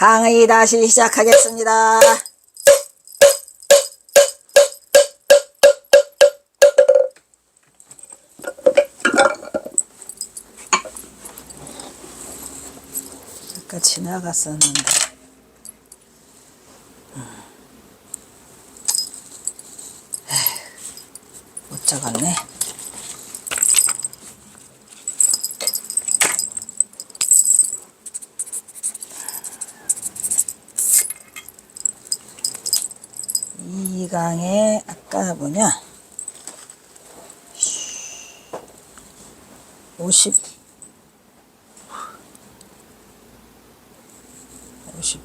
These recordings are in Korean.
강의 다시 시작하겠습니다. 아까 지나갔었는데 못 적었네. 이 강에 아까 보면 52 51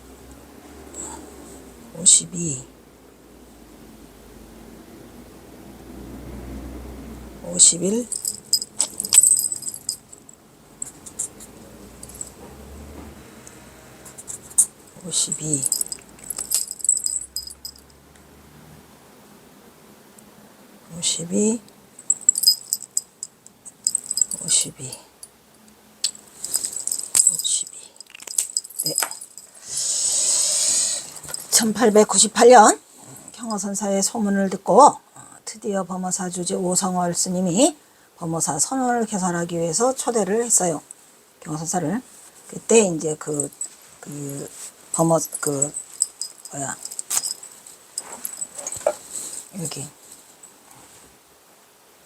52 52 52 네. 1898년 경허선사의 소문을 듣고 드디어 범어사 주지 오성월 스님이 범어사 선언을 개설하기 위해서 초대를 했어요. 경허선사를. 그때 이제 여기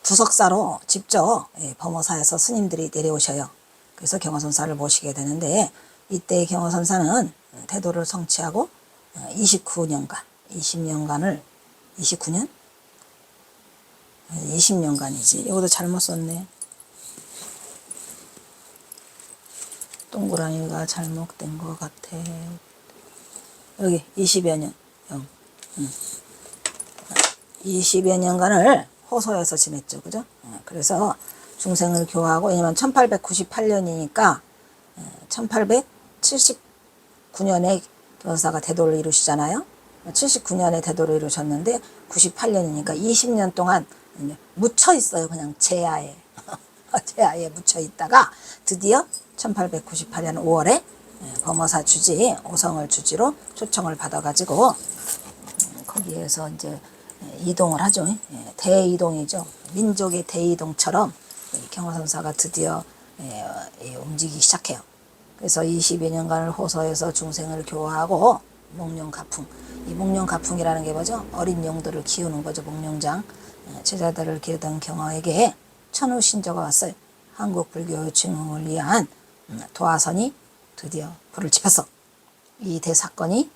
부석사로 직접 범어사에서 스님들이 내려오셔요. 그래서 경허선사를 모시게 되는데, 이때 경허선사는 태도를 성취하고 29년간 29년? 20년간이지. 이것도 잘못 썼네. 동그라미가 잘못된 것 같아. 여기 20여 년. 20여 년간을 호소에서 지냈죠. 그죠? 그래서 중생을 교화하고, 왜냐면 1898년이니까 1879년에 경허선사가 대도를 이루시잖아요. 79년에 대도를 이루셨는데 98년이니까 20년 동안 묻혀 있어요. 그냥 제야에. 제야에 묻혀 있다가 드디어 1898년 5월에 범어사 주지 오성월 주지로 초청을 받아가지고 거기에서 이제 이동을 하죠. 대이동이죠. 민족의 대이동처럼 경허선사가 드디어 움직이기 시작해요. 그래서 20여 년간을 호소해서 중생을 교화하고 목룡가풍, 이 목룡가풍이라는 게 뭐죠? 어린 용들을 키우는 거죠. 목룡장. 제자들을 기르던 경허에게 천우신조가 왔어요. 한국 불교 증흥을 위한 도화선이 드디어 불을 지폈어. 이 대사건이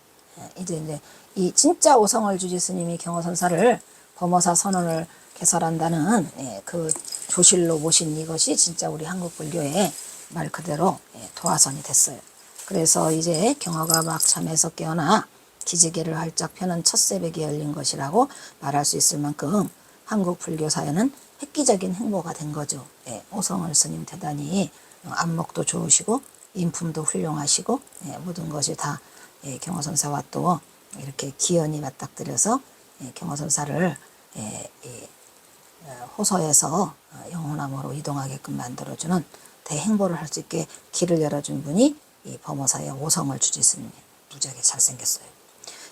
이제 이 진짜 오성월 주지 스님이 경허선사를 범어사 선언을 개설한다는 그 조실로 모신 이것이 진짜 우리 한국 불교의 말 그대로 도화선이 됐어요. 그래서 이제 경허가 막 잠에서 깨어나 기지개를 활짝 펴는 첫 새벽이 열린 것이라고 말할 수 있을 만큼 한국 불교사에는 획기적인 행보가 된 거죠. 오성월 스님 대단히 안목도 좋으시고 인품도 훌륭하시고 모든 것이 다 경허선사와 또 이렇게 기연이 맞닥뜨려서 경허선사를 호소에서 영혼암으로 이동하게끔 만들어주는 대행보를 할 수 있게 길을 열어준 분이 이 범어사의 오성월 주지 스님이 무지하게 잘생겼어요.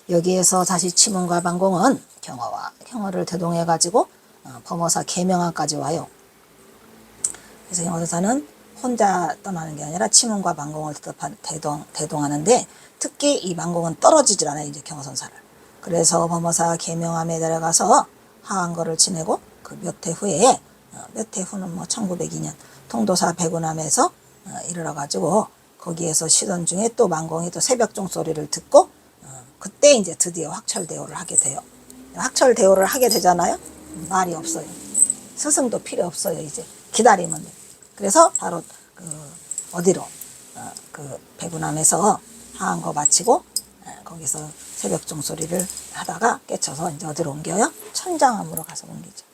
여기에서 다시 치문과 반공은 경허를 대동해 가지고 범어사 계명암까지 와요. 그래서 경허선사는 혼자 떠나는 게 아니라 치문과 반공을 대동하는데, 특히 이 반공은 떨어지질 않아요. 이제 경허선사를. 그래서 범어사 계명암에 내려가서 하한거를 지내고 그 몇 해 후에, 몇 해 후는 뭐 1902년 통도사 백운암에서 이르러 가지고 거기에서 쉬던 중에 또 만공이 또 새벽 종소리를 듣고 그때 이제 드디어 확철대오를 하게 돼요. 확철대오를 하게 되잖아요. 말이 없어요. 스승도 필요 없어요. 이제 기다리면 돼요. 그래서 바로 어디로 그 백운암에서 하한거 마치고 거기서 새벽 종소리를 하다가 깨쳐서 이제 어디로 옮겨요? 천장암으로 가서 옮기죠.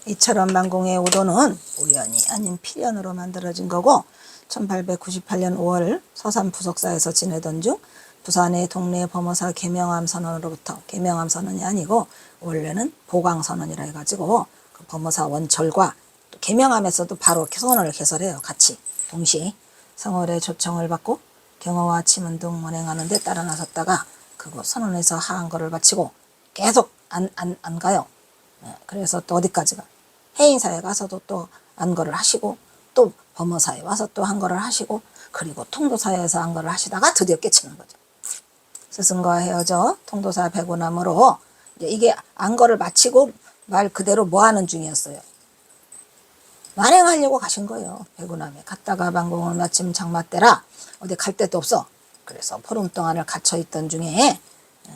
이처럼 만공의 오도는 우연이 아닌 필연으로 만들어진 거고, 1898년 5월 서산 부석사에서 지내던 중 부산의 동네 범어사 계명암 선언으로부터, 계명암 선언이 아니고 원래는 보광 선언이라 해가지고 그 범어사 원철과 또 개명하면서도 바로 선언을 개설해요. 같이 동시에 성월의 초청을 받고 경어와 침은 등 원행하는 데 따라 나섰다가 그곳 선언에서 하한 거를 바치고 계속 안 가요. 그래서 또 어디까지가 해인사에 가서도 또 안거를 하시고 또 범어사에 와서 또 한거를 하시고 그리고 통도사에서 한거를 하시다가 드디어 깨치는 거죠. 스승과 헤어져 통도사 백운함으로 이게 안거를 마치고 말 그대로 뭐하는 중이었어요. 만행하려고 가신 거예요. 백운함에 갔다가 만공을 마침 장마 때라 어디 갈 데도 없어. 그래서 보름 동안을 갇혀있던 중에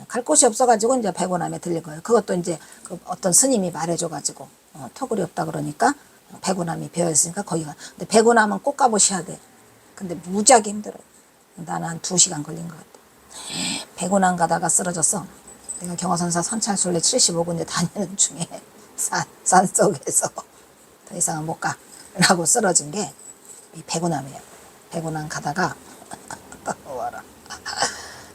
갈 곳이 없어가지고 이제 백운함에 들린 거예요. 그것도 이제 그 어떤 스님이 말해줘가지고 터굴이 없다 그러니까 백운함이 비어있으니까 거기가. 근데 백운함은 꼭 가보셔야 돼. 근데 무지하게 힘들어요. 나는 한 2시간 걸린 것 같아. 백운함 가다가 쓰러졌어. 내가 경화선사 선찰술래 75군데 다니는 중에 산 속에서 더 이상은 못 가 라고 쓰러진 게 이 백운함이에요. 백운함 가다가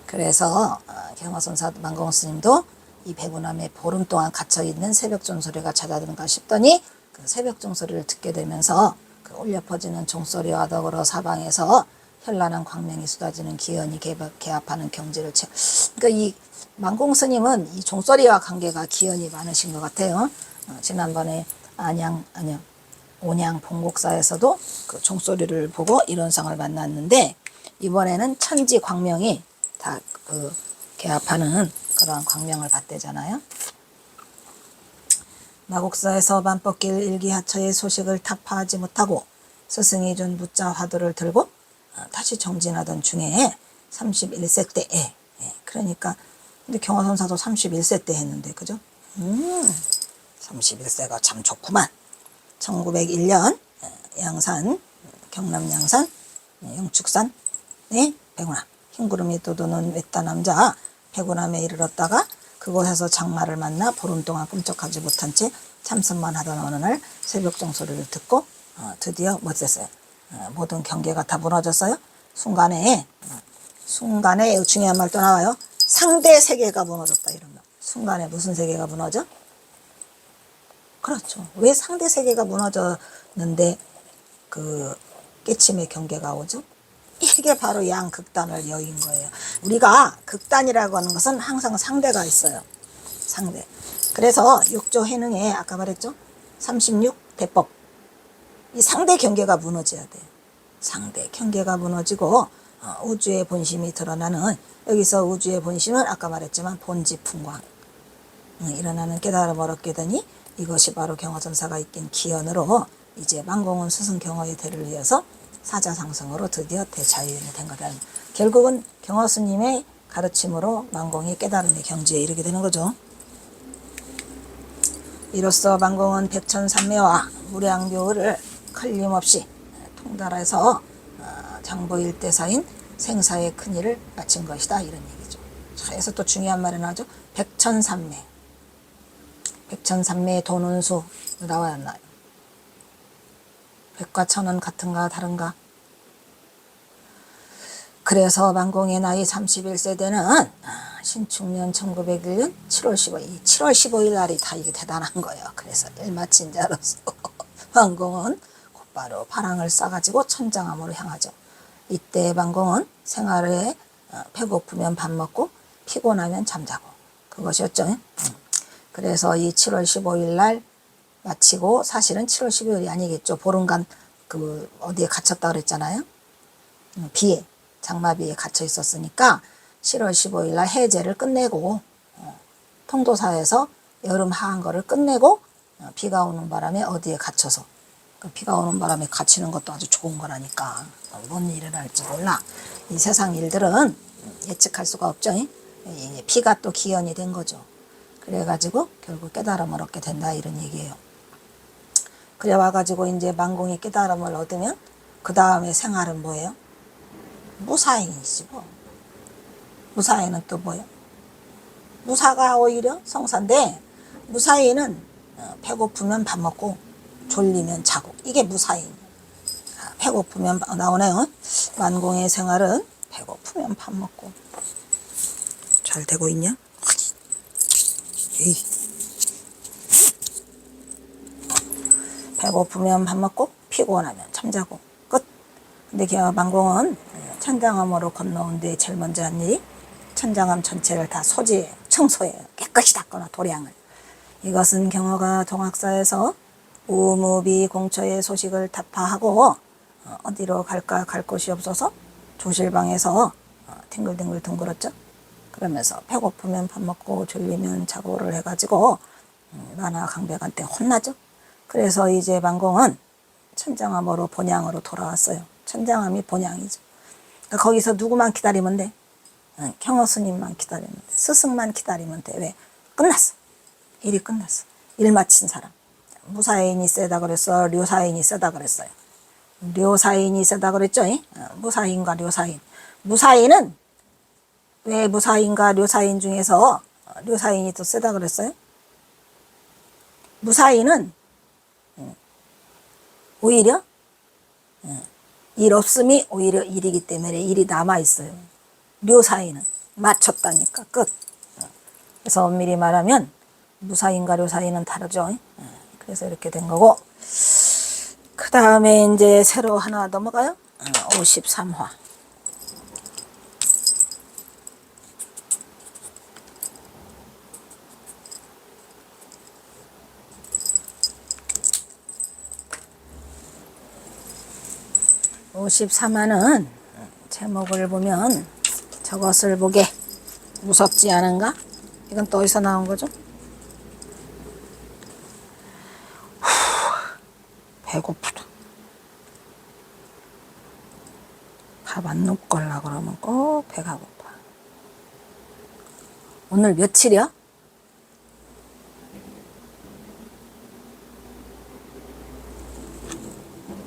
그래서 경화선사 만공 스님도 이 백운함에 보름 동안 갇혀있는 새벽 종소리가 찾아드는가 싶더니 그 새벽 종소리를 듣게 되면서 그 울려 퍼지는 종소리와 더불어 사방에서 현란한 광명이 쏟아지는 기연이 개합하는 경지를 그러니까 이 만공 스님은 이 종소리와 관계가 기연이 많으신 것 같아요. 지난번에 온양 봉곡사에서도 그 종소리를 보고 이런 상을 만났는데 이번에는 천지 광명이 다 그 개합하는 그러한 광명을 봤대잖아요. 마곡사에서 만법길 일기하처의 소식을 타파하지 못하고 스승이 준 무자 화두를 들고 다시 정진하던 중에 31세 때에 그러니까 근데 경화선사도 31세 때 했는데 그죠? 31세가 참 좋구만. 1901년 양산 경남 양산 영축산 백운함 흰구름이 돋우는 외딴 남자 백운함에 이르렀다가 그곳에서 장마를 만나 보름 동안 꿈쩍하지 못한 채 참선만 하던 어느 날 새벽 종소리를 듣고 드디어 못했어요. 모든 경계가 다 무너졌어요. 순간에 중요한 말 또 나와요. 상대 세계가 무너졌다 이런 말. 순간에 무슨 세계가 무너져? 그렇죠. 왜 상대 세계가 무너졌는데 그 깨침의 경계가 오죠? 이게 바로 양극단을 여인 거예요. 우리가 극단이라고 하는 것은 항상 상대가 있어요. 상대. 그래서 6조 해능에 아까 말했죠? 36 대법. 이 상대 경계가 무너져야 돼요. 상대 경계가 무너지고 우주의 본심이 드러나는 여기서 우주의 본심은 아까 말했지만 본지풍광 일어나는 깨달음을 얻게 되니 이것이 바로 경화선사가 이낀 기연으로 이제 만공은 스승 경화의 대를 이어서 사자상승으로 드디어 대자유인이 된 거다. 결국은 경화스님의 가르침으로 만공이 깨달음의 경지에 이르게 되는 거죠. 이로써 만공은 백천삼매와 무량묘를 걸림없이 통달해서 장보일대사인 생사의 큰일을 마친 것이다 이런 얘기죠. 그래서 또 중요한 말이 나오죠. 백천삼매. 백천삼매의 도는수 나와야 하나요? 백과 천은 같은가 다른가? 그래서 만공의 나이 31세 되는 신축년 1901년 7월 15일 7월 15일 날이 다 이게 대단한 거예요. 그래서 일마친 자로서 만공은 곧바로 파랑을 싸가지고 천장암으로 향하죠. 이때 만공은 생활에 배고프면 밥 먹고 피곤하면 잠자고 그것이었죠. 그래서 이 7월 15일 날 마치고 사실은 7월 12일이 아니겠죠. 보름간 그 어디에 갇혔다 그랬잖아요. 비에 장마비에 갇혀 있었으니까 7월 15일 날 해제를 끝내고 통도사에서 여름 하한거를 끝내고 비가 오는 바람에 어디에 갇혀서 비가 오는 바람에 갇히는 것도 아주 좋은 거라니까 뭔 일을 할지 몰라. 이 세상 일들은 예측할 수가 없죠. 비가 또 기연이 된 거죠. 그래가지고 결국 깨달음을 얻게 된다 이런 얘기예요. 그래 와가지고 이제 만공이 깨달음을 얻으면 그 다음에 생활은 뭐예요? 무사인이지 뭐. 무사인은 또 뭐예요? 무사가 오히려 성사인데 무사인은 배고프면 밥 먹고 졸리면 자고 이게 무사인. 배고프면 나오네요. 만공의 생활은 배고프면 밥 먹고. 잘 되고 있냐? 배고프면 밥 먹고 피곤하면 잠자고 끝. 근데 만공은 천장암으로 건너온 뒤에 제일 먼저 한 일이 천장암 전체를 다 소지해 청소해 깨끗이 닦거나 도량을. 이것은 경어가 동학사에서 우무비 공처의 소식을 타파하고 어디로 갈까 갈 곳이 없어서 조실방에서 뒹굴뒹굴 둥글었죠. 그러면서 배고프면 밥 먹고 졸리면 자고를 해가지고 만화 강백한테 혼나죠. 그래서 이제 만공은 천장암으로 본향으로 돌아왔어요. 천장암이 본향이죠. 그러니까 거기서 누구만 기다리면 돼? 경어 스님만 기다리면 돼. 스승만 기다리면 돼. 왜? 끝났어. 일이 끝났어. 일 마친 사람. 무사인이 세다 그랬어? 료사인이 세다 그랬어요? 료사인이 세다 그랬죠? 무사인과 료사인. 무사인은 왜 무사인과 료사인 중에서 료사인이 더 세다 그랬어요? 무사인은 오히려 일 없음이 오히려 일이기 때문에 일이 남아있어요. 료사인은 마쳤다니까 끝. 그래서 엄밀히 말하면 무사인과 료사인은 다르죠. 그래서 이렇게 된 거고, 그 다음에 이제 새로 하나 넘어가요. 53화. (53화는) 제목을 보면 저것을 보게 무섭지 않은가? 이건 또 어디서 나온 거죠? 배고프다. 밥 안 먹걸라 그러면 꼭 배가 고파. 오늘 며칠이야?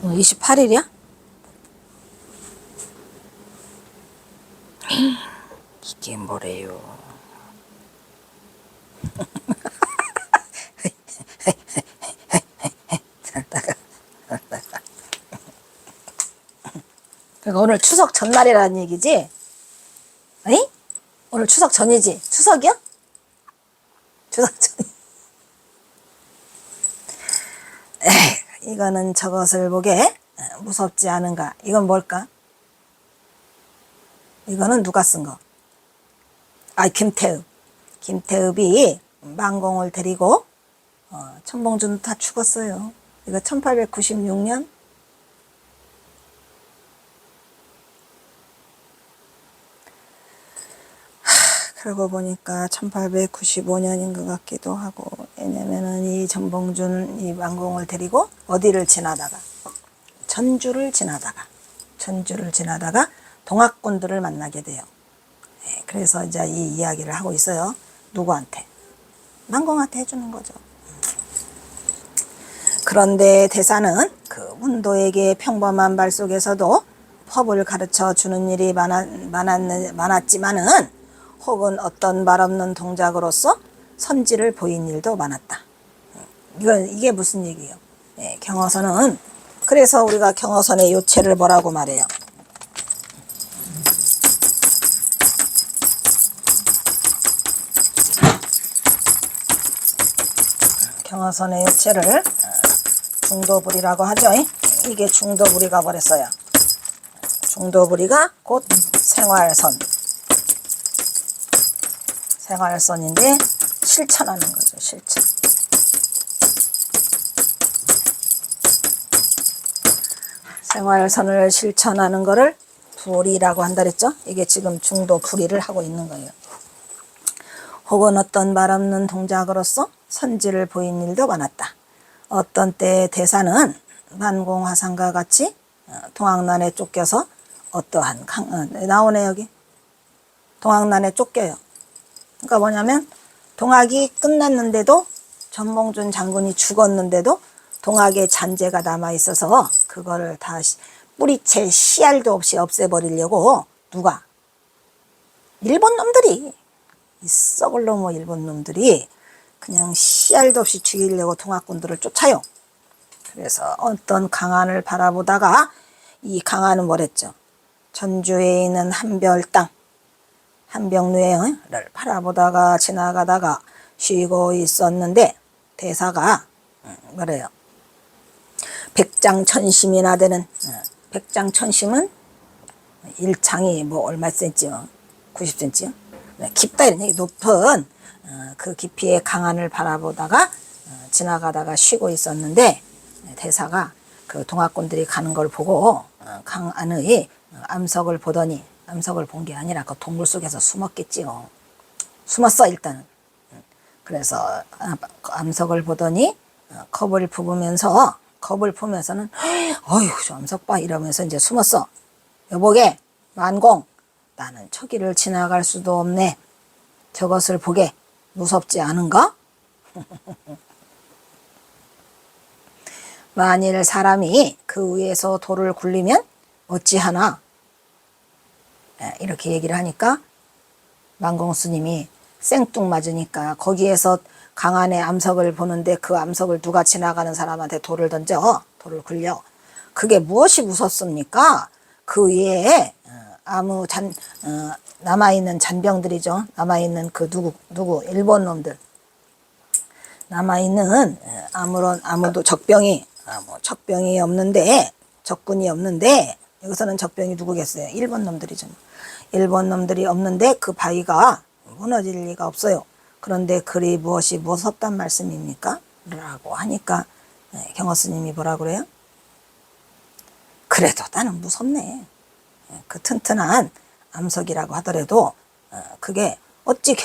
오늘 28일이야? 이게 뭐래요? 그러니까 오늘 추석 전날이라는 얘기지? 아니? 오늘 추석 전이지? 추석이야? 추석 전. 이거는 저것을 보게 무섭지 않은가? 이건 뭘까? 이거는 누가 쓴 거? 김태읍. 김태읍이 만공을 데리고 천봉준 다 죽었어요. 이거 1896년. 그러고 보니까 1895년인 것 같기도 하고, 왜냐면은 이 천봉준 이 만공을 데리고 어디를 지나다가 전주를 지나다가 동학꾼들을 만나게 돼요. 그래서 이제 이 이야기를 하고 있어요. 누구한테? 만공한테 해주는 거죠. 그런데 대사는 그 문도에게 평범한 말 속에서도 법을 가르쳐 주는 일이 많았지만은 혹은 어떤 말 없는 동작으로서 선지를 보인 일도 많았다. 이게 무슨 얘기예요? 경어선은, 그래서 우리가 경어선의 요체를 뭐라고 말해요? 경어선의 요체를 중도부리라고 하죠. 이게 중도부리가 뭐랬어요? 중도부리가 곧 생활선인데 실천하는 거죠. 실천. 생활선을 실천하는 거를 불이라고 한다 그랬죠. 이게 지금 중도불이를 하고 있는 거예요. 혹은 어떤 말 없는 동작으로서 선지를 보인 일도 많았다. 어떤 때 대사는 만공화상과 같이 동학난에 쫓겨서 어떠한 나오네 여기. 동학난에 쫓겨요. 그러니까 뭐냐면 동학이 끝났는데도 천봉준 장군이 죽었는데도 동학의 잔재가 남아있어서 그거를 다 뿌리채 씨알도 없이 없애버리려고 누가? 일본 놈들이, 이 썩을 놈의 일본 놈들이 그냥 씨알도 없이 죽이려고 동학군들을 쫓아요. 그래서 어떤 강안을 바라보다가 이 강안은 뭐랬죠? 전주에 있는 한별 땅, 한병루를 바라보다가 지나가다가 쉬고 있었는데 대사가 뭐래요? 백장천심이나 되는 백장천심은 일창이 뭐 얼마 센치요? 90cm요? 깊다 이런 얘기. 높은 그 깊이의 강안을 바라보다가 지나가다가 쉬고 있었는데 대사가 그 동학꾼들이 가는 걸 보고 강안의 암석을 보더니, 암석을 본 게 아니라 그 동굴 속에서 숨었겠지요. 숨었어 일단은. 그래서 암석을 보더니 겁을 품으면서는 어휴 저 암석 봐 이러면서 이제 숨었어. 여보게 만공, 나는 저기를 지나갈 수도 없네. 저것을 보게 무섭지 않은가? 만일 사람이 그 위에서 돌을 굴리면 어찌하나? 이렇게 얘기를 하니까 만공 스님이 생뚱맞으니까 거기에서 강안의 암석을 보는데 그 암석을 누가 지나가는 사람한테 돌을 던져, 돌을 굴려. 그게 무엇이 무섭습니까? 그 위에 남아있는 잔병들이죠. 남아있는 그 누구 일본 놈들. 남아있는 아무도 적병이 없는데, 적군이 없는데, 여기서는 적병이 누구겠어요? 일본 놈들이죠. 일본 놈들이 없는데 그 바위가 무너질 리가 없어요. 그런데 그리 무엇이 무섭단 말씀입니까? 라고 하니까 경호 스님이 뭐라 그래요? 그래도 나는 무섭네. 그 튼튼한 암석이라고 하더라도 그게 어찌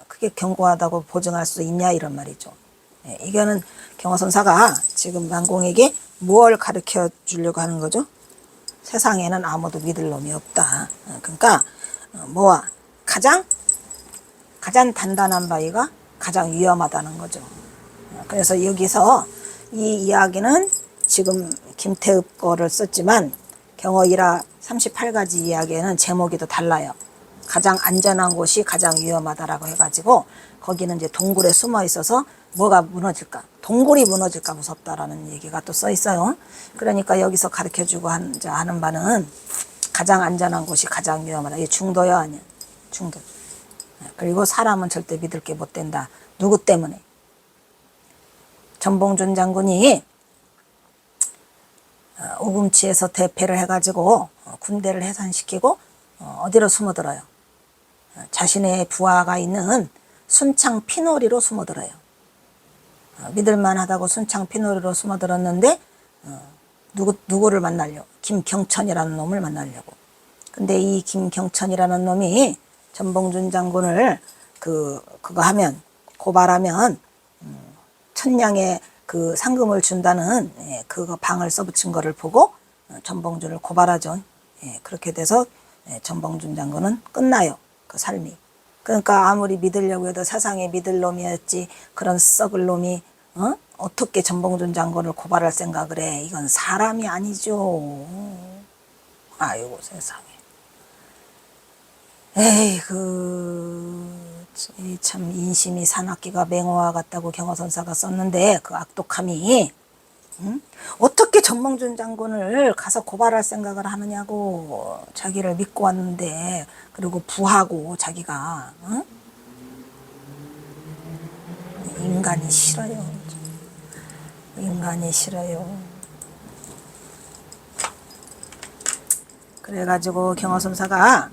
그게 견고하다고 보증할 수 있냐 이런 말이죠. 이거는 경호선사가 지금 만공에게 무엇을 가르쳐 주려고 하는 거죠? 세상에는 아무도 믿을 놈이 없다. 그러니까 뭐와 가장 단단한 바위가 가장 위험하다는 거죠. 그래서 여기서 이 이야기는 지금 김태읍 거를 썼지만 경어일화 38가지 이야기에는 제목이 또 달라요. 가장 안전한 곳이 가장 위험하다라고 해가지고 거기는 이제 동굴에 숨어 있어서 뭐가 무너질까, 동굴이 무너질까 무섭다라는 얘기가 또 써 있어요. 그러니까 여기서 가르쳐주고 하는 바는 가장 안전한 곳이 가장 위험하다. 이게 중도요 아니야? 중도. 그리고 사람은 절대 믿을 게 못 된다. 누구 때문에? 전봉준 장군이 오금치에서 대패를 해가지고 군대를 해산시키고 어디로 숨어들어요? 자신의 부하가 있는 순창 피노리로 숨어들어요. 믿을만하다고 순창 피노리로 숨어들었는데 누구를 만나려고? 김경천이라는 놈을 만나려고. 근데 이 김경천이라는 놈이 전봉준 장군을 그거 하면, 고발하면 천냥의 그 상금을 준다는 그거 방을 써붙인 거를 보고 전봉준을 고발하죠. 그렇게 돼서 전봉준 장군은 끝나요. 그 삶이. 그러니까 아무리 믿으려고 해도 세상에 믿을 놈이었지 그런 썩을 놈이 어떻게 전봉준 장군을 고발할 생각을 해. 이건 사람이 아니죠. 아이고 세상에. 참 인심이 산악기가 맹호와 같다고 경호선사가 썼는데 그 악독함이 어떻게 전봉준 장군을 가서 고발할 생각을 하느냐고. 자기를 믿고 왔는데, 그리고 부하고 자기가 인간이 싫어요. 인간이 싫어요. 그래가지고 경호선사가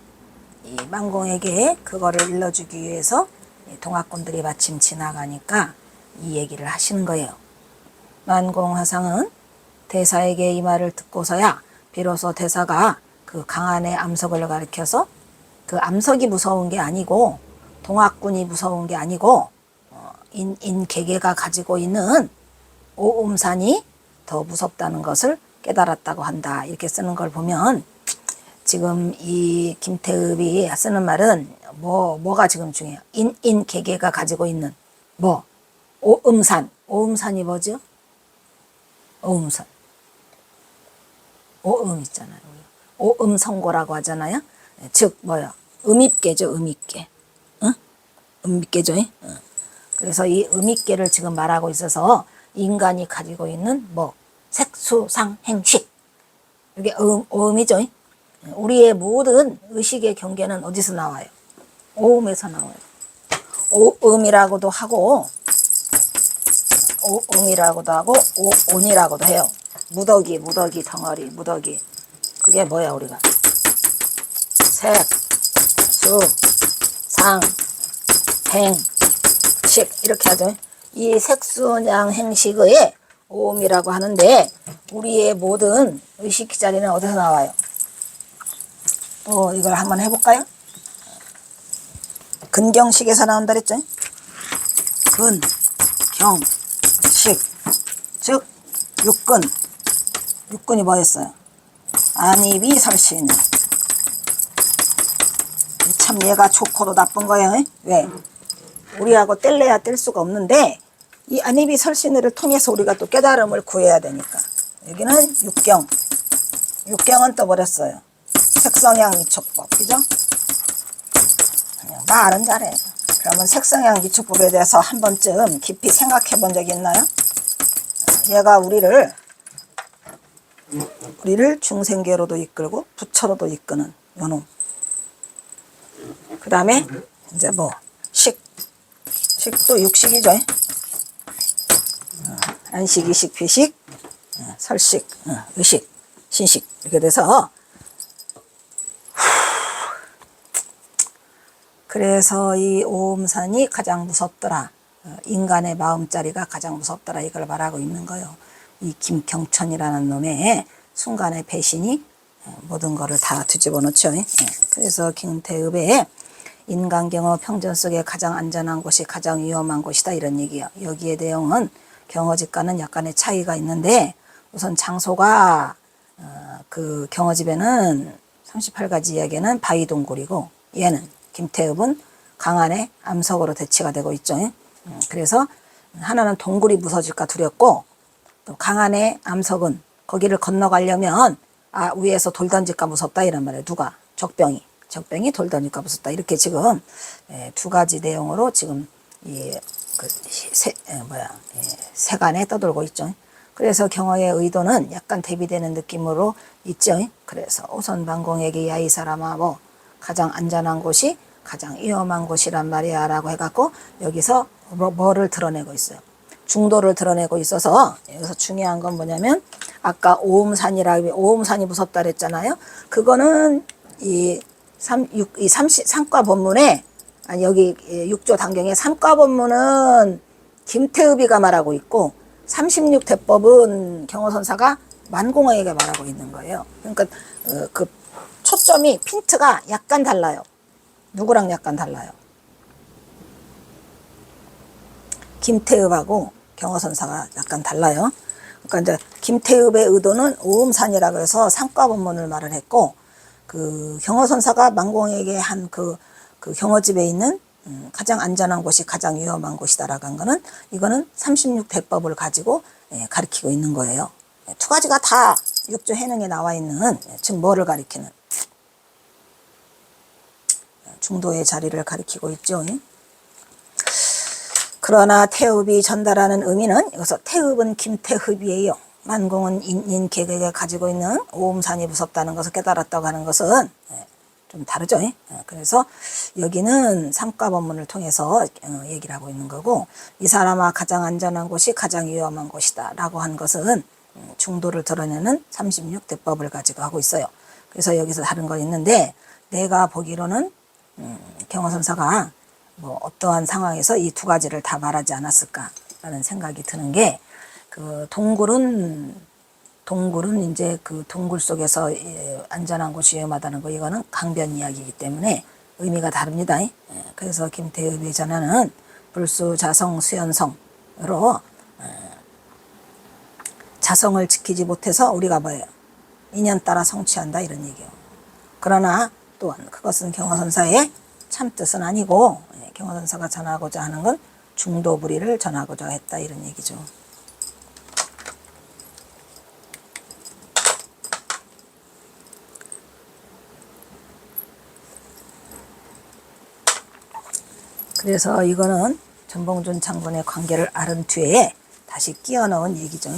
이 만공에게 그거를 일러주기 위해서 동학꾼들이 마침 지나가니까 이 얘기를 하시는 거예요. 만공화상은 대사에게 이 말을 듣고서야 비로소 대사가 그 강안의 암석을 가리켜서 그 암석이 무서운 게 아니고 동학군이 무서운 게 아니고 인개개가 가지고 있는 오음산이 더 무섭다는 것을 깨달았다고 한다. 이렇게 쓰는 걸 보면 지금 이 김태읍이 쓰는 말은 뭐가 지금 중요해요? 인개개가 가지고 있는 오음산. 오음산이 뭐죠? 오음산. 오음 있잖아요. 오음성고라고 하잖아요. 즉 음입계죠. 음입계. 응? 음입계죠. 그래서 이 음입계를 지금 말하고 있어서 인간이 가지고 있는 색수상행식. 이게 오음이죠. 우리의 모든 의식의 경계는 어디서 나와요? 오음에서 나와요. 오음이라고도 하고 옴이라고도 하고 온이라고도 해요. 무더기 덩어리, 무더기. 그게 뭐야 우리가? 색, 수, 상, 행, 식 이렇게 하죠. 이 색수양 행식의 오음이라고 하는데 우리의 모든 의식 자리는 어디서 나와요? 또 이걸 한번 해볼까요? 근경식에서 나온다 그랬죠? 근, 경, 식, 즉 육근. 육근이 뭐였어요? 안입이 설시는. 참 얘가 좋고도 나쁜 거예요. 왜? 우리하고 뗄래야 뗄 수가 없는데 이 안입이 설신을 통해서 우리가 또 깨달음을 구해야 되니까. 여기는 육경. 육경은 떠버렸어요. 색성향 미촉법. 그죠? 말은 잘해. 그러면 색성향 미촉법에 대해서 한 번쯤 깊이 생각해 본 적이 있나요? 얘가 우리를 중생계로도 이끌고 부처로도 이끄는 요놈. 그 다음에 이제 뭐 식도 육식이죠. 안식, 이식, 비식, 설식, 의식, 신식 이렇게 돼서 그래서 이 오음산이 가장 무섭더라. 인간의 마음자리가 가장 무섭더라. 이걸 말하고 있는 거예요. 이 김경천이라는 놈의 순간의 배신이 모든 거를 다 뒤집어 놓죠. 그래서 김태읍의 인간경어 평전 속에 가장 안전한 곳이 가장 위험한 곳이다 이런 얘기예요. 여기에 내용은 경어집과는 약간의 차이가 있는데 우선 장소가 그 경어집에는 38가지 이야기는 바위동굴이고 얘는 김태읍은 강안의 암석으로 대치가 되고 있죠. 그래서 하나는 동굴이 무서질까 두렵고 또 강안의 암석은 거기를 건너가려면 위에서 돌 던질까 무섭다 이런 말이에요. 누가? 적병이 돌 던질까 무섭다. 이렇게 지금 두 가지 내용으로 지금 세간에 떠돌고 있죠. 그래서 경어의 의도는 약간 대비되는 느낌으로 있죠. 그래서 오선방공에게 야 이 사람아 뭐 가장 안전한 곳이 가장 위험한 곳이란 말이야 라고 해갖고 여기서 뭐를 드러내고 있어요. 중도를 드러내고 있어서 여기서 중요한 건 뭐냐면 아까 오음산이 무섭다 그랬잖아요. 그거는 이 삼과 본문에 여기 6조 단경의 삼과 본문은 김태읍이가 말하고 있고 36대법은 경어선사가 만공에게 말하고 있는 거예요. 그러니까 그 초점이 핀트가 약간 달라요. 누구랑 약간 달라요? 김태읍하고 경어선사가 약간 달라요. 그러니까 이제 김태읍의 의도는 오음산이라고 해서 삼과본문을 말을 했고 그 경어선사가 만공에게 한 그 경어집에 있는 가장 안전한 곳이 가장 위험한 곳이다라고 한 거는 이거는 36대법을 가지고 가리키고 있는 거예요. 두 가지가 다 6조 해능에 나와 있는 지금 뭐를 가리키는 중도의 자리를 가리키고 있죠. 그러나 태읍이 전달하는 의미는 여기서 태읍은 김태흡이에요. 만공은 인계획에 가지고 있는 오음산이 무섭다는 것을 깨달았다고 하는 것은 좀 다르죠. 그래서 여기는 삼가본문을 통해서 얘기를 하고 있는 거고 이 사람아 가장 안전한 곳이 가장 위험한 곳이다 라고 한 것은 중도를 드러내는 36대법을 가지고 하고 있어요. 그래서 여기서 다른 거 있는데 내가 보기로는 경어선사가 뭐 어떠한 상황에서 이 두 가지를 다 말하지 않았을까라는 생각이 드는 게 그 동굴은 이제 그 동굴 속에서 안전한 곳이 위험하다는 거 이거는 강변 이야기이기 때문에 의미가 다릅니다. 그래서 김태읍의 전하는 불수 자성 수연성으로 자성을 지키지 못해서 우리가 뭐예요? 인연 따라 성취한다 이런 얘기예요. 그러나 또한 그것은 경어선사의 참뜻은 아니고 경어선사가 전하고자 하는 건 중도불의를 전하고자 했다 이런 얘기죠. 그래서 이거는 전봉준 장군의 관계를 아른 뒤에 다시 끼워 넣은 얘기죠.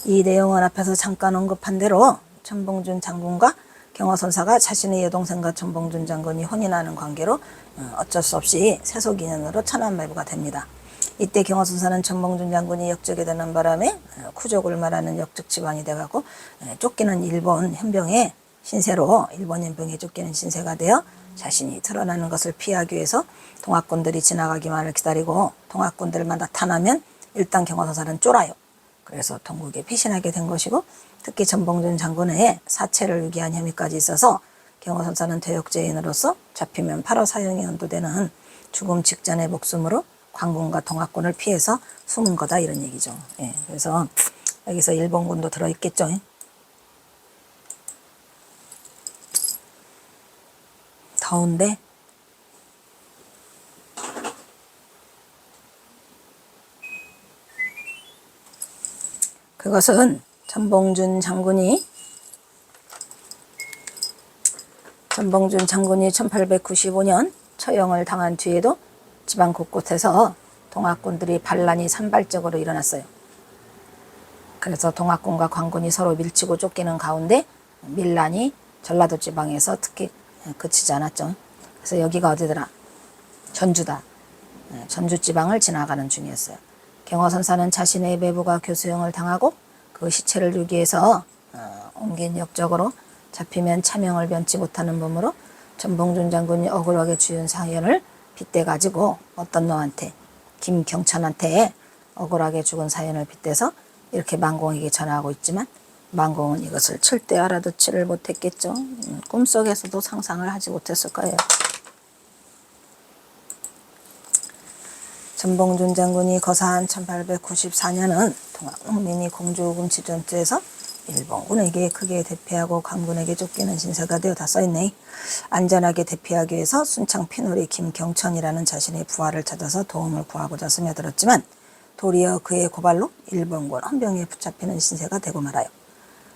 이 내용은 앞에서 잠깐 언급한 대로 전봉준 장군과 경어선사가 자신의 여동생과 전봉준 장군이 혼인하는 관계로 어쩔 수 없이 세속인연으로 천안매부가 됩니다. 이때 경화선사는 전봉준 장군이 역적이 되는 바람에 쿠족을 말하는 역적 지방이 돼가고 쫓기는 일본 현병의 신세로 일본 현병에 쫓기는 신세가 되어 자신이 드러나는 것을 피하기 위해서 동학군들이 지나가기만을 기다리고 동학군들만 나타나면 일단 경화선사는 쫄아요. 그래서 동국에 피신하게 된 것이고 특히 전봉준 장군의 사체를 유기한 혐의까지 있어서 경화선사는 퇴역죄인으로서 잡히면 8호 사형이 연도되는 죽음 직전의 목숨으로 광군과 동학군을 피해서 숨은 거다 이런 얘기죠. 예, 그래서 여기서 일본군도 들어있겠죠. 더운데 그것은 전봉준 장군이 1895년 처형을 당한 뒤에도 지방 곳곳에서 동학군들이 반란이 산발적으로 일어났어요. 그래서 동학군과 광군이 서로 밀치고 쫓기는 가운데 밀란이 전라도 지방에서 특히 그치지 않았죠. 그래서 여기가 어디더라? 전주다. 전주 지방을 지나가는 중이었어요. 경화선사는 자신의 매부가 교수형을 당하고 그 시체를 유기해서 옮긴 역적으로 잡히면 차명을 면치 못하는 몸으로 전봉준 장군이 억울하게 주운 사연을 빗대가지고 어떤 놈한테 김경천한테 억울하게 죽은 사연을 빗대서 이렇게 만공에게 전하고 있지만 만공은 이것을 절대 알아듣지를 못했겠죠. 꿈속에서도 상상을 하지 못했을 거예요. 전봉준 장군이 거사한 1894년은 동학농민이 공주금치전투에서 일본군에게 크게 대피하고 강군에게 쫓기는 신세가 되어 다 써있네. 안전하게 대피하기 위해서 순창 피놀이 김경천이라는 자신의 부하를 찾아서 도움을 구하고자 스며들었지만 도리어 그의 고발로 일본군 헌병에 붙잡히는 신세가 되고 말아요.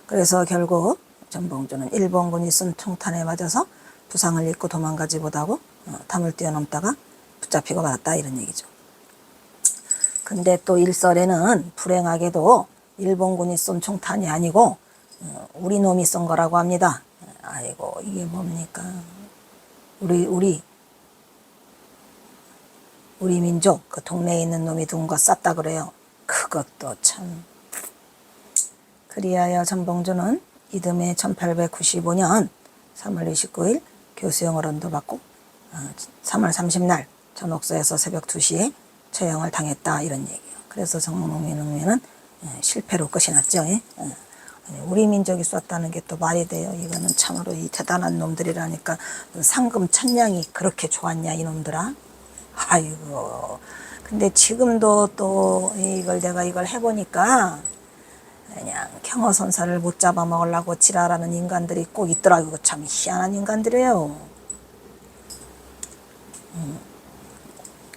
그래서 결국 전봉준은 일본군이 쏜 총탄에 맞아서 부상을 입고 도망가지 못하고 담을 뛰어넘다가 붙잡히고 말았다 이런 얘기죠. 근데 또 일설에는 불행하게도 일본군이 쏜 총탄이 아니고 우리 놈이 쏜 거라고 합니다. 아이고 이게 뭡니까? 우리 민족 그 동네에 있는 놈이 누군가 쐈다 그래요. 그것도 참. 그리하여 전봉준은 이듬해 1895년 3월 29일 교수형을 언도받고 3월 30날 전옥서에서 새벽 2시에 처형을 당했다 이런 얘기예요. 그래서 정몽민은 실패로 끝이 났죠. 우리 민족이 쐈다는 게 또 말이 돼요. 이거는 참으로 이 대단한 놈들이라니까. 상금 천냥이 그렇게 좋았냐 이놈들아. 아이고. 근데 지금도 또 내가 이걸 해보니까 그냥 경허선사를 못 잡아먹으려고 지랄하는 인간들이 꼭 있더라고요. 참 희한한 인간들이에요.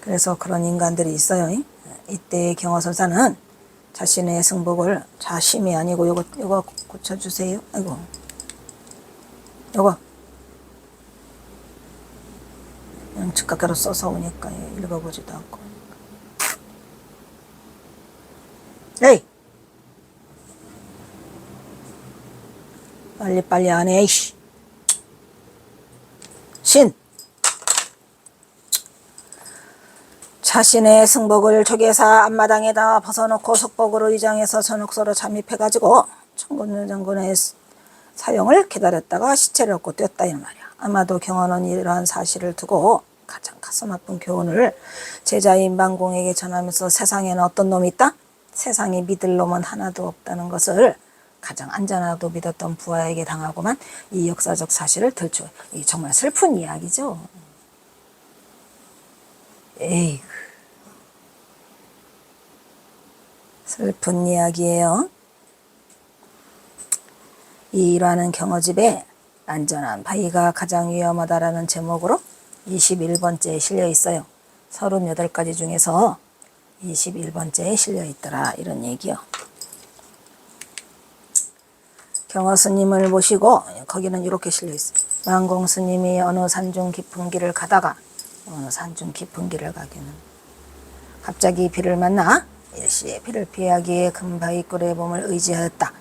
그래서 그런 인간들이 있어요. 이때 경허선사는 자신의 승복을 자심이 아니고 요거 고쳐주세요. 아이고 요거 그냥 즉각으로 써서 오니까 읽어보지도 않고. 에이 빨리 안 해. 이씨 신 자신의 승복을 조계사 앞마당에다 벗어놓고 속복으로 위장해서 전옥서로 잠입해가지고 청군유 장군의 사형을 기다렸다가 시체를 얻고 뛰었다 이런 말이야. 아마도 경원은 이러한 사실을 두고 가장 가슴 아픈 교훈을 제자인 만공에게 전하면서 세상에는 어떤 놈이 있다? 세상에 믿을 놈은 하나도 없다는 것을 가장 안전하도 믿었던 부하에게 당하고만 이 역사적 사실을 들추어. 이게 정말 슬픈 이야기죠. 에이, 슬픈 이야기예요. 이 일화는 경어집에 안전한 바위가 가장 위험하다라는 제목으로 21번째에 실려 있어요. 38가지 중에서 21번째에 실려 있더라 이런 얘기요. 경어 스님을 모시고 거기는 이렇게 실려 있어요. 만공 스님이 어느 산중 깊은 길을 가다가 어느 산중 깊은 길을 가기는 갑자기 비를 만나 일시에 비를 피하기 위해 큰 바위 꿀의 봄을 의지하였다.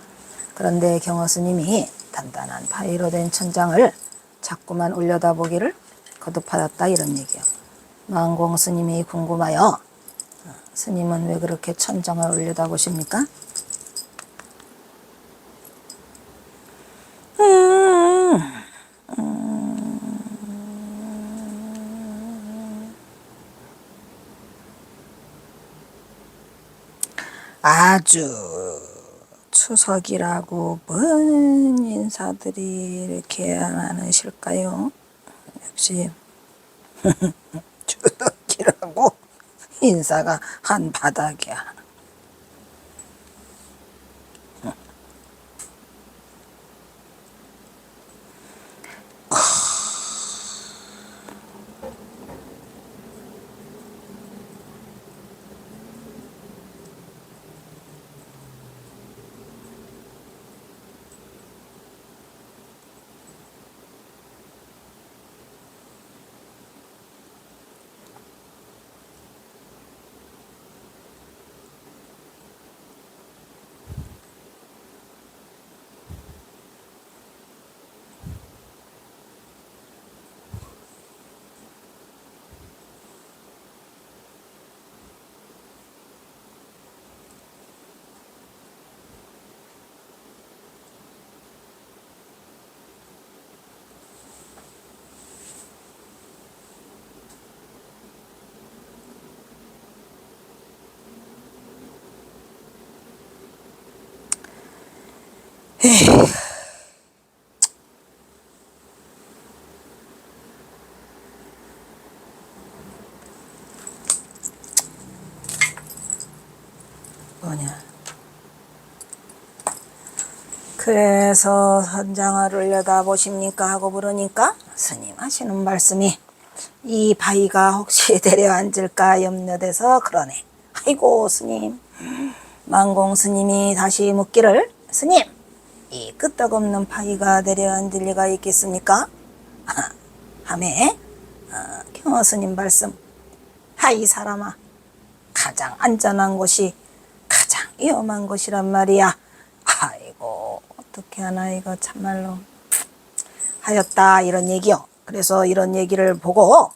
그런데 경어 스님이 단단한 바위로 된 천장을 자꾸만 올려다보기를 거듭하였다 이런 얘기요. 만공 스님이 궁금하여 스님은 왜 그렇게 천정을 올려다보십니까? 아주 추석이라고 뭔 인사들이 이렇게 많으실까요? 역시 추석이라고 인사가 한 바닥이야. 뭐냐? 그래서 선장을 올려다 보십니까 하고 물으니까 스님 하시는 말씀이 이 바위가 혹시 내려앉을까 염려돼서 그러네. 아이고 스님, 만공 스님이 다시 묻기를 스님, 이 끄떡없는 바위가 내려앉을 리가 있겠습니까? 하매 경어 스님 말씀, 하이 사람아, 가장 안전한 곳이 가장 위험한 곳이란 말이야. 아이고 어떻게 하나 이거 참말로 하였다 이런 얘기요. 그래서 이런 얘기를 보고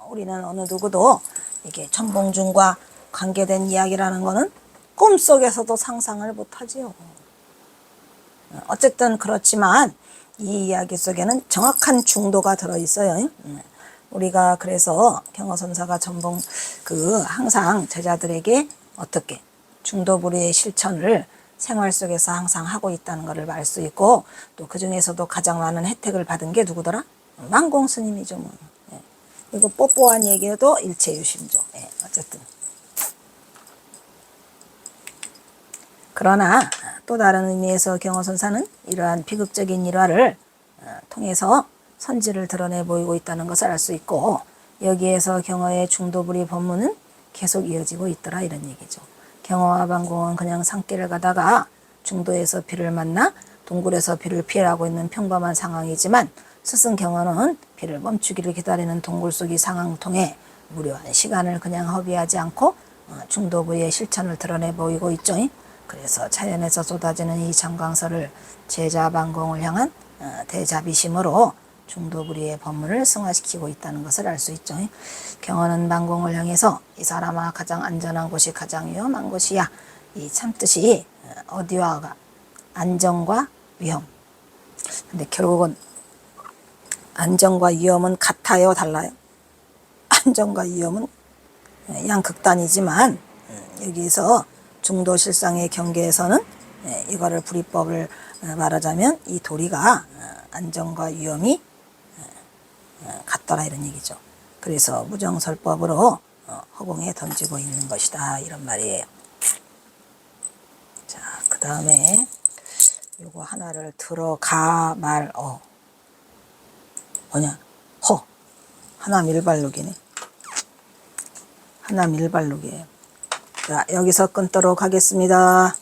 우리는 어느 누구도 이게 천봉준과 관계된 이야기라는 거는 꿈속에서도 상상을 못하지요. 어쨌든 그렇지만 이 이야기 속에는 정확한 중도가 들어있어요. 우리가 그래서 경어선사가 전봉 항상 제자들에게 어떻게 중도부리의 실천을 생활 속에서 항상 하고 있다는 것을 알 수 있고, 또 그 중에서도 가장 많은 혜택을 받은 게 누구더라? 만공 스님이죠. 뭐. 이거 뽀뽀한 얘기도 일체유심조. 어쨌든 그러나 또 다른 의미에서 경어선사는 이러한 비극적인 일화를 통해서 선지를 드러내 보이고 있다는 것을 알 수 있고, 여기에서 경어의 중도부리 법문은 계속 이어지고 있더라 이런 얘기죠. 경어와 반공은 그냥 산길을 가다가 중도에서 비를 만나 동굴에서 비를 피하고 있는 평범한 상황이지만, 스승 경어는 비를 멈추기를 기다리는 동굴 속의 상황을 통해 무료한 시간을 그냥 허비하지 않고 중도부의 실천을 드러내 보이고 있죠. 그래서 자연에서 쏟아지는 이 장광설을 제자 반공을 향한 대자비심으로 중도부리의 법문을 승화시키고 있다는 것을 알 수 있죠. 경어는 반공을 향해서 이 사람아 가장 안전한 곳이 가장 위험한 곳이야. 이 참뜻이 어디와 안정과 위험. 근데 결국은 안정과 위험은 같아요, 달라요? 안정과 위험은 양극단이지만 여기서 중도 실상의 경계에서는 이거를 불이법을 말하자면 이 도리가 안정과 위험이 같더라 이런 얘기죠. 그래서 무정설법으로 허공에 던지고 있는 것이다 이런 말이에요. 자, 그 다음에 요거 하나를 들어가 말어 뭐냐? 허 하나 밀발록이네. 하나 밀발록이에요. 자, 여기서 끊도록 하겠습니다.